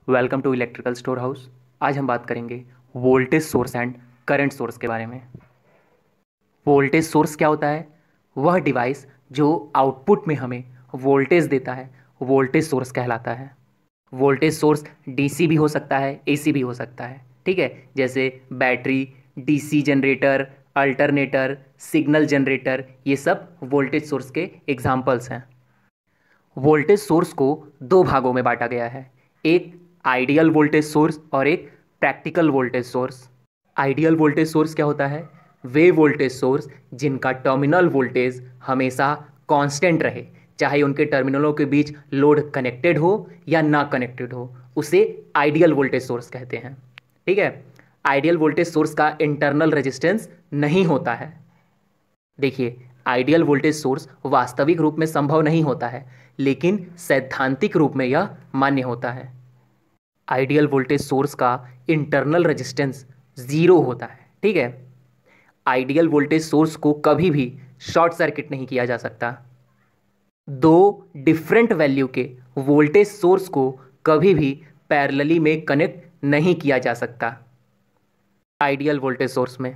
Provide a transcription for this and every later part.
Welcome to electrical store house. आज हम बात करेंगे voltage source and current source के बारे में। वोल्टेज सोर्स क्या होता है? वह डिवाइस जो आउटपुट में हमें वोल्टेज देता है वोल्टेज सोर्स कहलाता है। वोल्टेज सोर्स डीसी भी हो सकता है, एसी भी हो सकता है। ठीक है, जैसे battery, DC generator, alternator, signal generator, ये सब वोल्टेज सोर्स के एग्जाम्पल्स हैं। वोल्टेज सोर्स को दो भागों में बांटा गया है, एक आइडियल वोल्टेज सोर्स और एक practical voltage source. Ideal voltage source क्या होता है? वे वोल्टेज सोर्स जिनका टर्मिनल वोल्टेज हमेशा कांस्टेंट रहे, चाहे उनके टर्मिनलों के बीच लोड कनेक्टेड हो या ना कनेक्टेड हो, उसे आइडियल वोल्टेज सोर्स कहते हैं। ठीक है, आइडियल वोल्टेज सोर्स का इंटरनल रेजिस्टेंस नहीं होता है। देखिए, आइडियल वोल्टेज सोर्स वास्तविक रूप में संभव नहीं होता है, लेकिन सैद्धांतिक रूप में यह मान्य होता है। आइडियल वोल्टेज सोर्स का इंटरनल रेजिस्टेंस जीरो होता है। ठीक है, आइडियल वोल्टेज सोर्स को कभी भी शॉर्ट सर्किट नहीं किया जा सकता। दो डिफरेंट वैल्यू के वोल्टेज सोर्स को कभी भी पैरेलली में कनेक्ट नहीं किया जा सकता आइडियल वोल्टेज सोर्स में।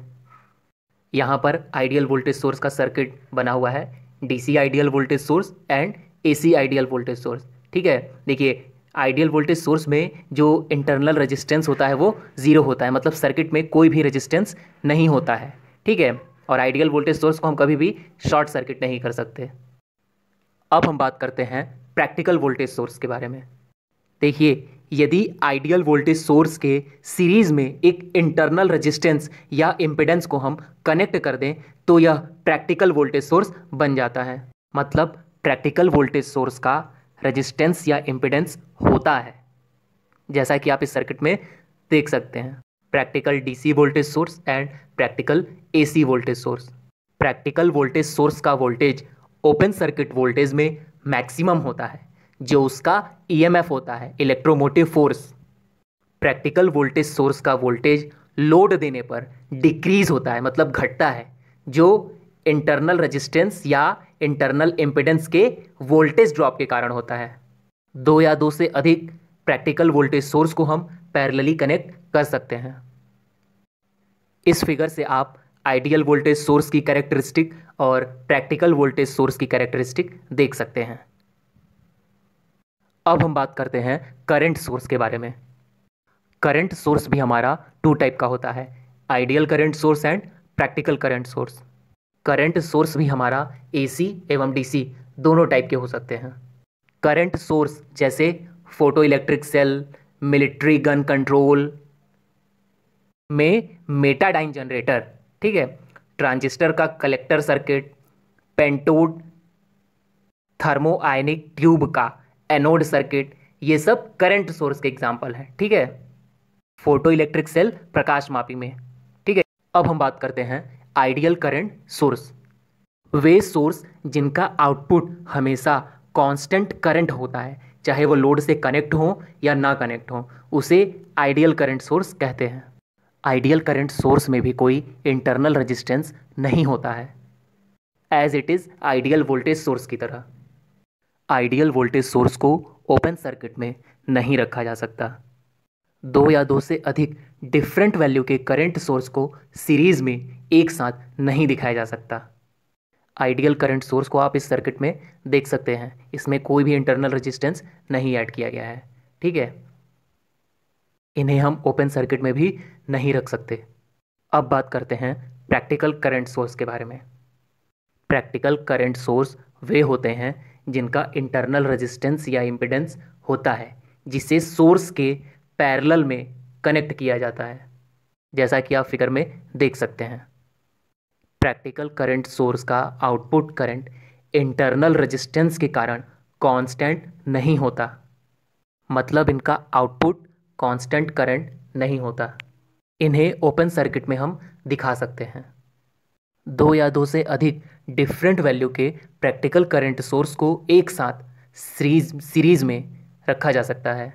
यहाँ पर आइडियल वोल्टेज सोर्स का सर्किट बना हुआ है, DC ideal voltage source and AC ideal voltage source. ठीक है, देखिए, आइडियल वोल्टेज सोर्स में जो इंटरनल रेजिस्टेंस होता है वो जीरो होता है, मतलब सर्किट में कोई भी रेजिस्टेंस नहीं होता है। ठीक है, और आइडियल वोल्टेज सोर्स को हम कभी भी शॉर्ट सर्किट नहीं कर सकते। अब हम बात करते हैं प्रैक्टिकल वोल्टेज सोर्स के बारे में। देखिए, यदि आइडियल वोल्टेज सोर्स के सीरीज में एक इंटरनल रेजिस्टेंस या इम्पिडेंस को हम कनेक्ट कर दें तो यह प्रैक्टिकल वोल्टेज सोर्स बन जाता है। मतलब प्रैक्टिकल वोल्टेज सोर्स का रेजिस्टेंस या इम्पिडेंस होता है, जैसा कि आप इस सर्किट में देख सकते हैं। Practical DC voltage source and practical AC voltage source. Practical voltage source का वोल्टेज ओपन सर्किट वोल्टेज में मैक्सिमम होता है, जो उसका ईएमएफ होता है, electromotive force. Practical voltage source का वोल्टेज लोड देने पर डिक्रीज होता है, मतलब घटता है, जो इंटरनल रेजिस्टेंस या इंटरनल इम्पिडेंस के वोल्टेज ड्रॉप के कारण होता है। दो या दो से अधिक प्रैक्टिकल वोल्टेज सोर्स को हम पैरेलली कनेक्ट कर सकते हैं। इस फिगर से आप आइडियल वोल्टेज सोर्स की कैरेक्टरिस्टिक और प्रैक्टिकल वोल्टेज सोर्स की कैरेक्टरिस्टिक देख सकते हैं। अब हम बात करते हैं करंट सोर्स के बारे में। करंट सोर्स भी हमारा टू टाइप का होता है, ideal current source and practical current source. Current source भी हमारा एसी एवं डीसी दोनों टाइप के हो सकते हैं। करंट सोर्स जैसे photo electric cell, military gun control में मेटाडाइन जनरेटर, ठीक है, ट्रांजिस्टर का collector circuit, pentode thermionic tube का एनोड सर्किट, ये सब करंट सोर्स के एग्जाम्पल हैं। ठीक है, फोटो इलेक्ट्रिक सेल प्रकाशमापी में। ठीक है, अब हम बात करते हैं आइडियल करंट सोर्स। वे सोर्स जिनका आउटपुट हमेशा कांस्टेंट करंट होता है, चाहे वो लोड से कनेक्ट हो या ना कनेक्ट हो, उसे आइडियल करंट सोर्स कहते हैं। आइडियल करंट सोर्स में भी कोई इंटरनल रेजिस्टेंस नहीं होता है, as it is ideal voltage source की तरह। आइडियल वोल्टेज सोर्स को ओपन सर्किट में नहीं रखा जा सकता। दो या दो से अधिक डिफरेंट वैल्यू के करंट सोर्स को सीरीज में एक साथ नहीं दिखाया जा सकता। आइडियल करंट सोर्स को आप इस सर्किट में देख सकते हैं, इसमें कोई भी इंटरनल रेजिस्टेंस नहीं ऐड किया गया है। ठीक है, इन्हें हम ओपन सर्किट में भी नहीं रख सकते। अब बात करते हैं प्रैक्टिकल करंट सोर्स के बारे में। प्रैक्टिकल करंट सोर्स वे होते हैं जिनका इंटरनल रेजिस्टेंस या इम्पिडेंस होता है, जिसे सोर्स के पैरेलल में कनेक्ट किया जाता है, जैसा कि आप फिगर में देख सकते हैं। प्रैक्टिकल करंट सोर्स का आउटपुट करंट इंटरनल रेजिस्टेंस के कारण कांस्टेंट नहीं होता, मतलब इनका आउटपुट कांस्टेंट करंट नहीं होता। इन्हें ओपन सर्किट में हम दिखा सकते हैं। दो या दो से अधिक डिफरेंट वैल्यू के प्रैक्टिकल करंट सोर्स को एक साथ सीरीज में रखा जा सकता है।